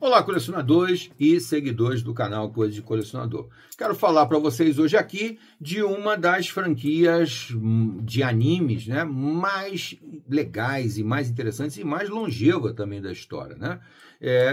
Olá, colecionadores e seguidores do canal Coisa de Colecionador. Quero falar para vocês hoje aqui de uma das franquias de animes, né, mais legais e mais interessantes e mais longeva também da história, né?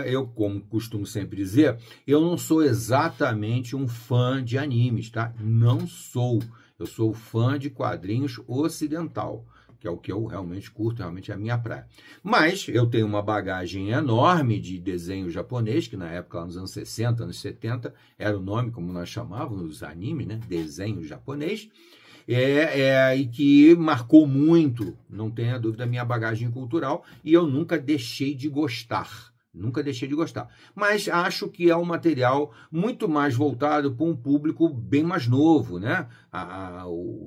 Eu, como costumo sempre dizer, eu não sou exatamente um fã de animes, tá? Não sou. Eu sou fã de quadrinhos ocidental, que é o que eu realmente curto, realmente é a minha praia. Mas eu tenho uma bagagem enorme de desenho japonês, que na época, lá nos anos 60, anos 70, era o nome, como nós chamávamos, os animes, né? Desenho japonês, e que marcou muito, não tenha dúvida, a minha bagagem cultural, e eu nunca deixei de gostar. Nunca deixei de gostar. Mas acho que é um material muito mais voltado para um público bem mais novo, né?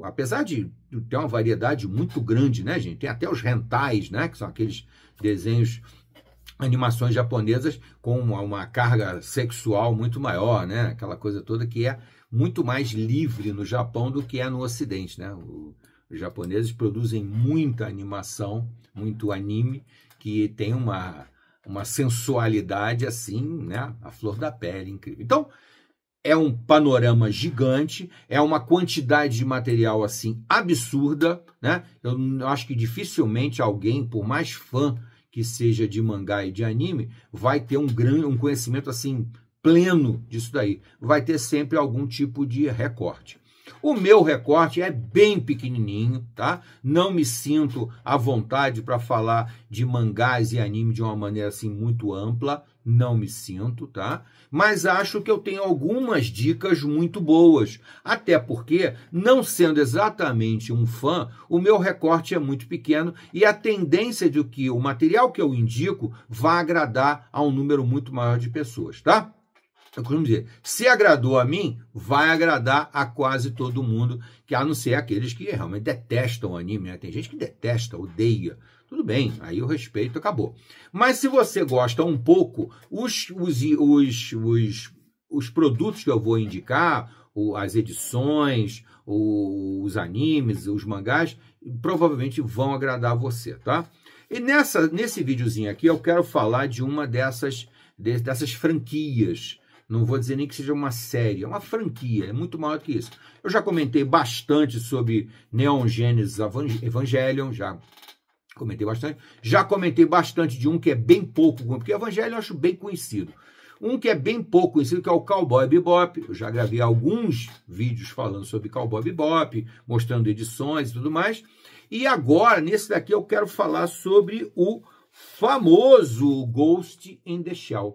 Apesar de ter uma variedade muito grande, né, gente? Tem até os hentais, né? Que são aqueles desenhos, animações japonesas com uma carga sexual muito maior, né? Aquela coisa toda que é muito mais livre no Japão do que é no Ocidente, né? Os japoneses produzem muita animação, muito anime, que tem uma sensualidade assim, né? A flor da pele, incrível. Então, é um panorama gigante, é uma quantidade de material assim absurda, né? Eu acho que dificilmente alguém, por mais fã que seja de mangá e de anime, vai ter um conhecimento assim pleno disso daí. Vai ter sempre algum tipo de recorte. O meu recorte é bem pequenininho, tá? Não me sinto à vontade para falar de mangás e anime de uma maneira assim muito ampla, não me sinto, tá? Mas acho que eu tenho algumas dicas muito boas, até porque, não sendo exatamente um fã, o meu recorte é muito pequeno e a tendência de que o material que eu indico vá agradar a um número muito maior de pessoas, tá? Eu costumo dizer, se agradou a mim, vai agradar a quase todo mundo, que a não ser aqueles que realmente detestam o anime, né? Tem gente que detesta, odeia. Tudo bem, aí o respeito acabou. Mas se você gosta um pouco, os produtos que eu vou indicar, as edições, os animes, os mangás, provavelmente vão agradar você, tá? E nesse videozinho aqui eu quero falar de uma dessas franquias. Não vou dizer nem que seja uma série, é uma franquia, é muito maior do que isso. Eu já comentei bastante sobre Neon Genesis Evangelion, já comentei bastante. Já comentei bastante de um que é bem pouco, porque Evangelion eu acho bem conhecido. Um que é bem pouco conhecido, que é o Cowboy Bebop. Eu já gravei alguns vídeos falando sobre Cowboy Bebop, mostrando edições e tudo mais. E agora, nesse daqui, eu quero falar sobre o famoso Ghost in the Shell.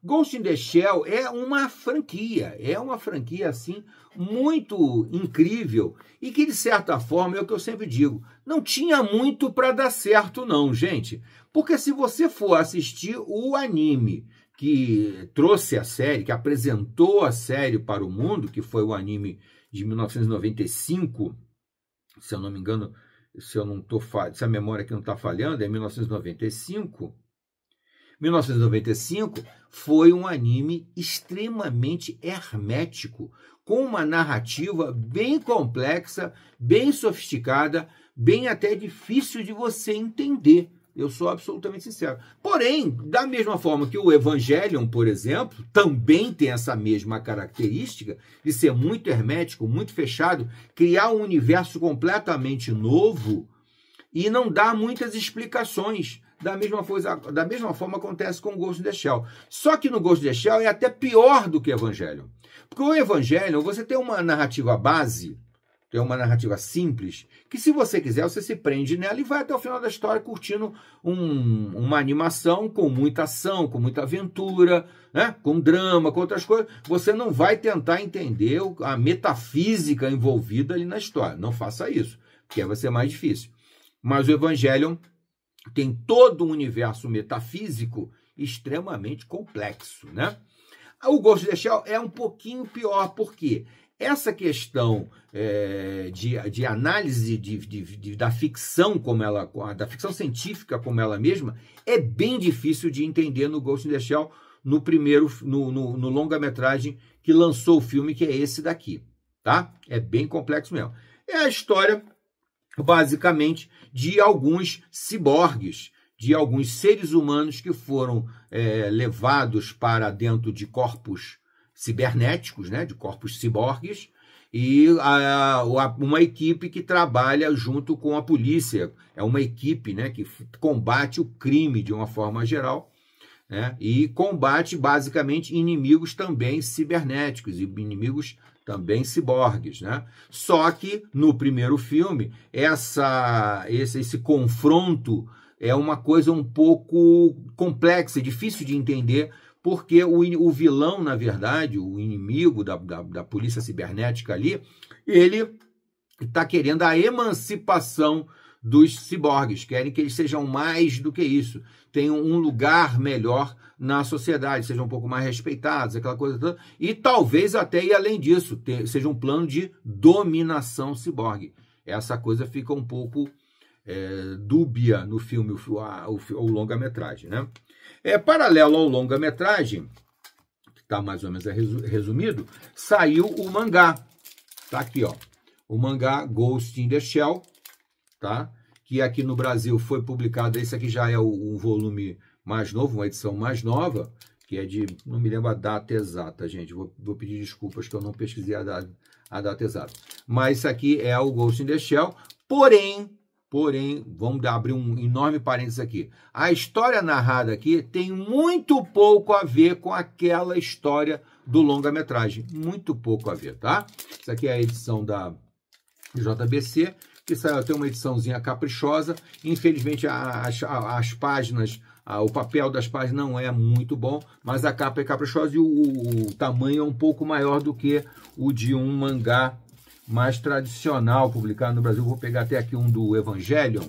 Ghost in the Shell é uma franquia assim muito incrível e que de certa forma é o que eu sempre digo, não tinha muito para dar certo não, gente, porque se você for assistir o anime que trouxe a série, que apresentou a série para o mundo, que foi o anime de 1995, se eu não me engano, se a memória aqui não está falhando, é 1995. 1995 foi um anime extremamente hermético, com uma narrativa bem complexa, bem sofisticada, bem até difícil de você entender. Eu sou absolutamente sincero. Porém, da mesma forma que o Evangelion, por exemplo, também tem essa mesma característica de ser muito hermético, muito fechado, criar um universo completamente novo e não dar muitas explicações. Da mesma forma acontece com o Ghost in the Shell. Só que no Ghost in the Shell é até pior do que o Evangelion. Porque o Evangelion, você tem uma narrativa base, tem uma narrativa simples, que se você quiser, você se prende nela e vai até o final da história curtindo uma animação com muita ação, com muita aventura, né? Com drama, com outras coisas. Você não vai tentar entender a metafísica envolvida ali na história. Não faça isso, porque vai ser mais difícil. Mas o Evangelion tem todo um universo metafísico extremamente complexo, né? O Ghost in the Shell é um pouquinho pior, porque essa questão de análise da ficção da ficção científica como ela mesma, é bem difícil de entender no Ghost in the Shell, no longa-metragem que lançou o filme, que é esse daqui, tá? É bem complexo mesmo. É a história basicamente de alguns ciborgues, de alguns seres humanos que foram levados para dentro de corpos cibernéticos, né, de corpos ciborgues, e uma equipe que trabalha junto com a polícia. É uma equipe, né, que combate o crime de uma forma geral, né, e combate basicamente inimigos também cibernéticos e inimigos também ciborgues, né? Só que no primeiro filme esse confronto é uma coisa um pouco complexa, difícil de entender, porque o vilão, na verdade, o inimigo da polícia cibernética ali, ele está querendo a emancipação dos ciborgues, querem que eles sejam mais do que isso, tenham um lugar melhor na sociedade, sejam um pouco mais respeitados, aquela coisa toda, e talvez até ir além disso, seja um plano de dominação ciborgue. Essa coisa fica um pouco dúbia no filme, o longa-metragem, né? Paralelo ao longa-metragem, que está mais ou menos resumido, saiu o mangá. Tá aqui, ó. O mangá Ghost in the Shell, tá? Que aqui no Brasil foi publicado, esse aqui já é um volume mais novo, uma edição mais nova, que é de, não me lembro a data exata, gente, vou pedir desculpas que eu não pesquisei a data exata. Mas isso aqui é o Ghost in the Shell, porém, vamos abrir um enorme parênteses aqui. A história narrada aqui tem muito pouco a ver com aquela história do longa-metragem. Muito pouco a ver, tá? Isso aqui é a edição da JBC, que saiu até uma ediçãozinha caprichosa. Infelizmente, as páginas, o papel das páginas não é muito bom, mas a capa é caprichosa e o tamanho é um pouco maior do que o de um mangá mais tradicional publicado no Brasil. Vou pegar até aqui um do Evangelion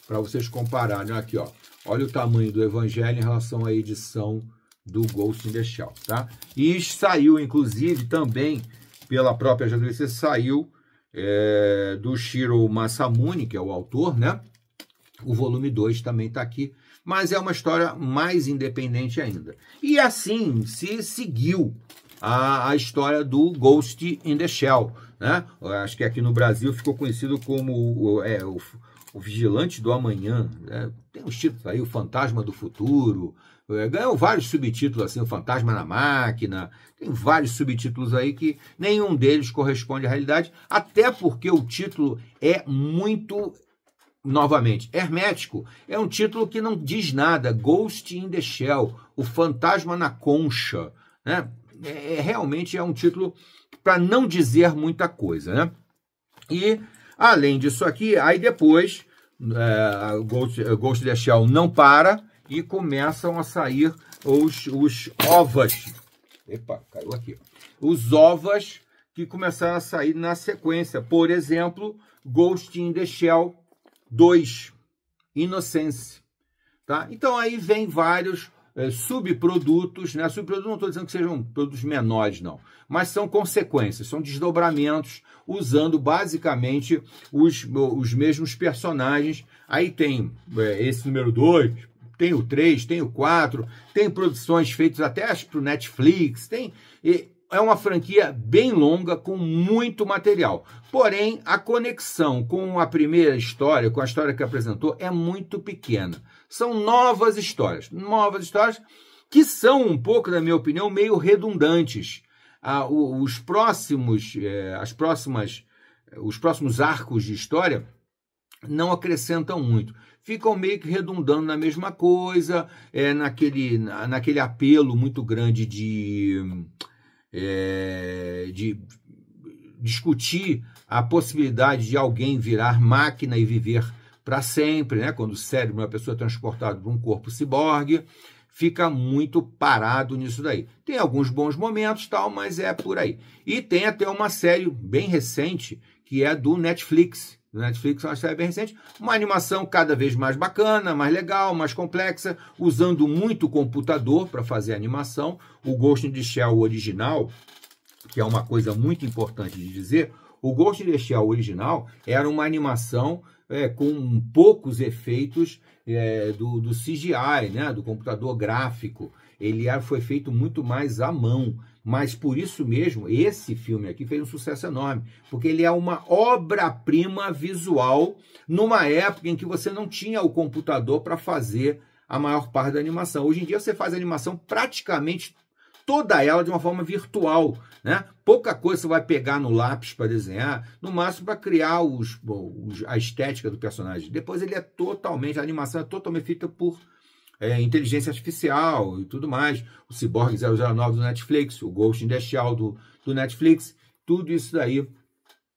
para vocês compararem. Aqui, ó. Olha o tamanho do Evangelion em relação à edição do Ghost in the Shell, tá? E saiu, inclusive, também pela própria JBC, saiu do Shiro Masamune, que é o autor, né? O volume 2 também está aqui, mas é uma história mais independente ainda. E assim se seguiu a história do Ghost in the Shell, né? Eu acho que aqui no Brasil ficou conhecido como o Vigilante do Amanhã, né? Tem uns títulos aí, o Fantasma do Futuro, ganhou vários subtítulos, assim, o Fantasma na Máquina, tem vários subtítulos aí que nenhum deles corresponde à realidade, até porque o título é muito, novamente, hermético. É um título que não diz nada, Ghost in the Shell, o Fantasma na Concha, né? Realmente é um título para não dizer muita coisa, né? E, além disso aqui, aí depois, Ghost in the Shell não para, e começam a sair os ovas. Epa, caiu aqui. Os ovas que começaram a sair na sequência. Por exemplo, Ghost in the Shell 2, Innocence. Tá? Então aí vem vários subprodutos, né? Subprodutos, não estou dizendo que sejam produtos menores, não. Mas são consequências, são desdobramentos, usando basicamente os mesmos personagens. Aí tem esse número 2, tem o 3, tem o 4, tem produções feitas até para o Netflix, é uma franquia bem longa, com muito material. Porém, a conexão com a primeira história, com a história que apresentou, é muito pequena. São novas histórias que são um pouco, na minha opinião, meio redundantes. Os próximos arcos de história não acrescentam muito. Ficam meio que redundando na mesma coisa, naquele apelo muito grande de discutir a possibilidade de alguém virar máquina e viver para sempre, né? Quando o cérebro de uma pessoa é transportado para um corpo ciborgue, fica muito parado nisso daí. Tem alguns bons momentos, tal, mas é por aí. E tem até uma série bem recente, que é do Netflix. Do Netflix é uma série bem recente, uma animação cada vez mais bacana, mais legal, mais complexa, usando muito computador para fazer a animação. O Ghost in the Shell original, que é uma coisa muito importante de dizer, o Ghost in the Shell original era uma animação com poucos efeitos do CGI, né, do computador gráfico. Ele foi feito muito mais à mão, Mas por isso mesmo, esse filme aqui fez um sucesso enorme, porque ele é uma obra-prima visual numa época em que você não tinha o computador para fazer a maior parte da animação. Hoje em dia você faz a animação praticamente toda ela de uma forma virtual, né? Pouca coisa você vai pegar no lápis para desenhar, no máximo para criar a estética do personagem. Depois a animação é totalmente feita por inteligência artificial e tudo mais. O Cyborg 009 do Netflix, o Ghost in the Shell do Netflix, tudo isso daí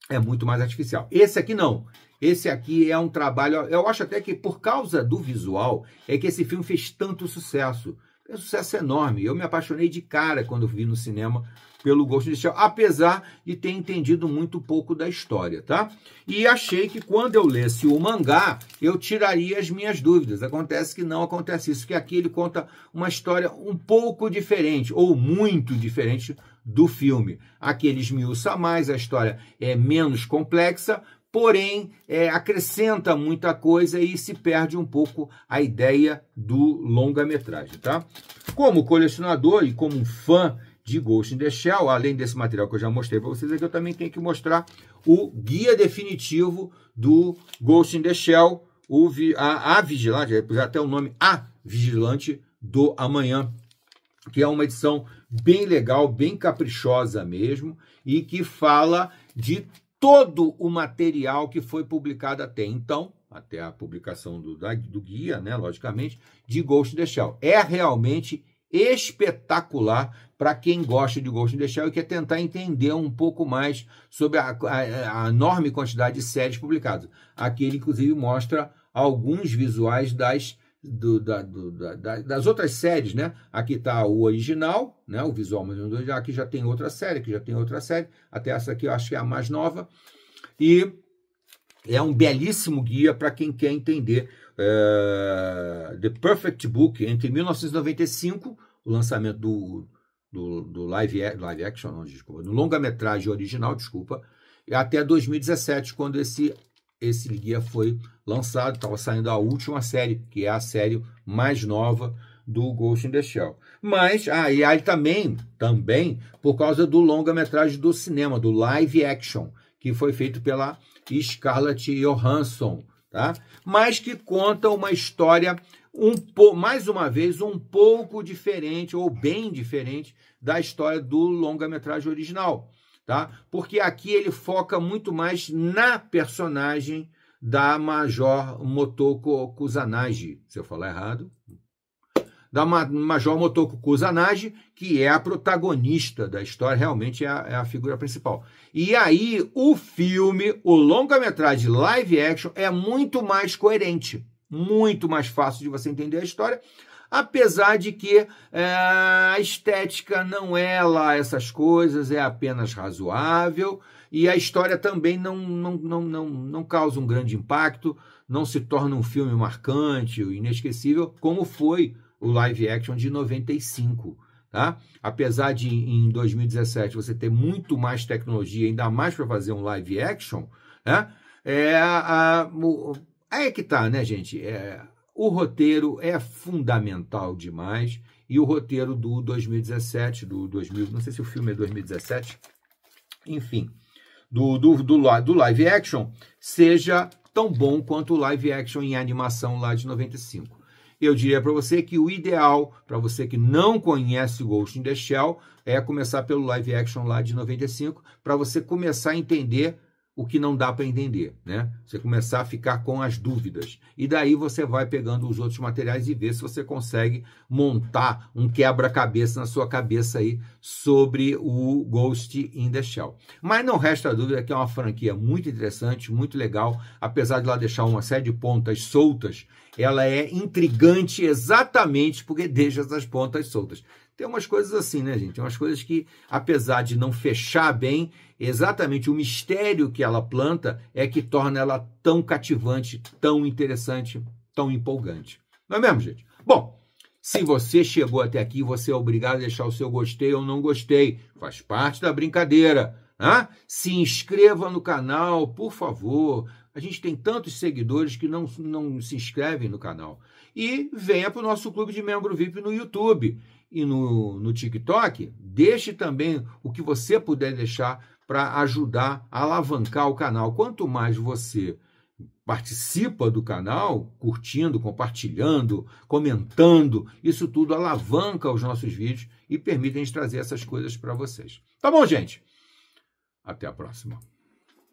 é muito mais artificial. Esse aqui não. Esse aqui é um trabalho, eu acho até que por causa do visual, é que esse filme fez tanto sucesso. É um sucesso enorme. Eu me apaixonei de cara quando vi no cinema pelo Ghost in the Shell, apesar de ter entendido muito pouco da história, tá? E achei que quando eu lesse o mangá, eu tiraria as minhas dúvidas. Acontece que não acontece isso, que aqui ele conta uma história um pouco diferente, ou muito diferente do filme. Aqui ele esmiuça mais, a história é menos complexa, porém acrescenta muita coisa e se perde um pouco a ideia do longa-metragem, tá? Como colecionador e como um fã de Ghost in the Shell, além desse material que eu já mostrei para vocês aqui, eu também tenho que mostrar o guia definitivo do Ghost in the Shell, a Vigilante, até o nome A Vigilante do Amanhã, que é uma edição bem legal, bem caprichosa mesmo, e que fala de todo o material que foi publicado até então, até a publicação do guia, né, logicamente, de Ghost in the Shell. É realmente espetacular para quem gosta de Ghost in the Shell e quer tentar entender um pouco mais sobre a enorme quantidade de séries publicadas. Aqui ele, inclusive, mostra alguns visuais das outras séries, né? Aqui está o original, né? O visual, mas aqui já tem outra série, até essa aqui eu acho que é a mais nova, e é um belíssimo guia para quem quer entender The Perfect Book, entre 1995, o lançamento do live action, não, desculpa, no longa-metragem original, desculpa, e até 2017, quando esse guia foi lançado, estava saindo a última série, que é a série mais nova do Ghost in the Shell. Mas, e aí também, por causa do longa-metragem do cinema, do live action, que foi feito pela Scarlett Johansson, tá? Mas que conta uma história, mais uma vez, um pouco diferente, ou bem diferente, da história do longa-metragem original. Tá? Porque aqui ele foca muito mais na personagem da Major Motoko Kusanagi. Se eu falar errado, da Major Motoko Kusanagi, que é a protagonista da história, realmente é a figura principal. E aí o filme, o longa-metragem live action, é muito mais coerente, muito mais fácil de você entender a história, apesar de que a estética não é lá essas coisas, é apenas razoável, e a história também não causa um grande impacto, não se torna um filme marcante, inesquecível, como foi o live action de 95. Tá? Apesar de, em 2017, você ter muito mais tecnologia, ainda mais para fazer um live action, né? Aí é que tá, né, gente? O roteiro é fundamental demais, e o roteiro do 2017, não sei se o filme é 2017, enfim, do live action, seja tão bom quanto o live action em animação lá de 95. Eu diria para você que o ideal, para você que não conhece Ghost in the Shell, é começar pelo live action lá de 95, para você começar a entender o que não dá para entender, né? Você começar a ficar com as dúvidas. E daí você vai pegando os outros materiais e ver se você consegue montar um quebra-cabeça na sua cabeça aí sobre o Ghost in the Shell. Mas não resta dúvida que é uma franquia muito interessante, muito legal, apesar de ela deixar uma série de pontas soltas, ela é intrigante exatamente porque deixa essas pontas soltas. Tem umas coisas assim, né, gente? Tem umas coisas que, apesar de não fechar bem, exatamente o mistério que ela planta é que torna ela tão cativante, tão interessante, tão empolgante. Não é mesmo, gente? Bom, se você chegou até aqui, você é obrigado a deixar o seu gostei ou não gostei. Faz parte da brincadeira. Né? Se inscreva no canal, por favor. A gente tem tantos seguidores que não se inscrevem no canal. E venha para o nosso clube de membro VIP no YouTube. e no TikTok, deixe também o que você puder deixar para ajudar a alavancar o canal. Quanto mais você participa do canal, curtindo, compartilhando, comentando, isso tudo alavanca os nossos vídeos e permite a gente trazer essas coisas para vocês. Tá bom, gente? Até a próxima.